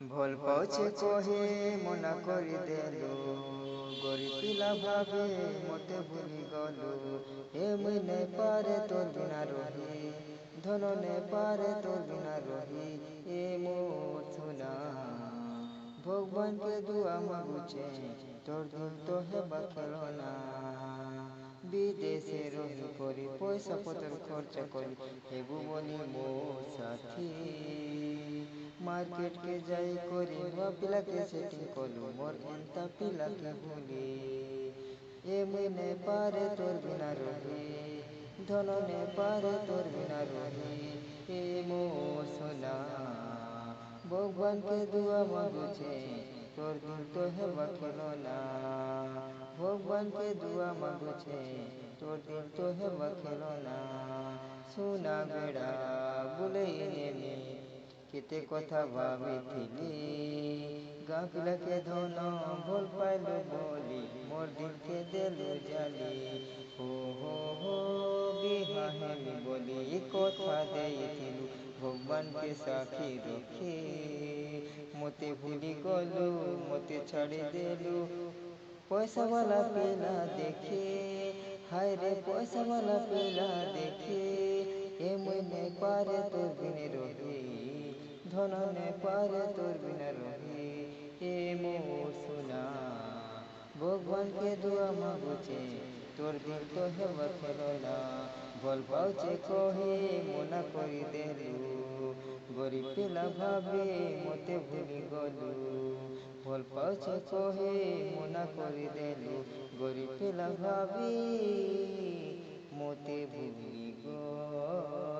ভুল পাউছে কহে মনা করে দেলু গরিব পিলা ভাবে মতে ভুলি গলু এ মুই নে পারে তোর বিনা রহি ধন নে পারে তোর বিনা রহি এ মোর সুনা ভগবানকে দুয়া মাগুছে তোর দিল তো হেবা খেলনা বিদেশে রহি করি পয়সা পত্র খরচা করি হেবু বলি মোর সাথী मार्केट के जाई कोरी वा पिला के सेटिंग कोलू मोर एंता पिला के भूली ए मुई ने पारे तोर बिना रही धन ने पारे तोर बिना रही ए मोर सोना भगवान के दुआ मांगुछे तोर दिल तो है बखेलोना भगवान के दुआ मांगुछे तोर दिल तो है बखेलोना सोना बेड़ा बुले ने केते कथा भाविथिली गाँ पिला के धन भल पाइलु बोली मोर दिल के देलु जाली हो बिहा हेमी बोली कथा देइथिलु भगवान के साखी रखी मते भूली गलु मते छाड़ी देलु पैसा वाला पेला देखे हाय रे पैसा वाला पेला देखे ए मुई ने पारे तोर बिने रही धन ने पारे तोर बिना रही ए मोर सोना भगवान के दुआ मांगुचे तोर दिल तो है बखेलोना भल पाउचे कहे मना करी देलु गरीब पिला भावे मते भूली गलु भल पाउचे कहे मना करी देलु गरीब पिला भावे मते भूली गलु।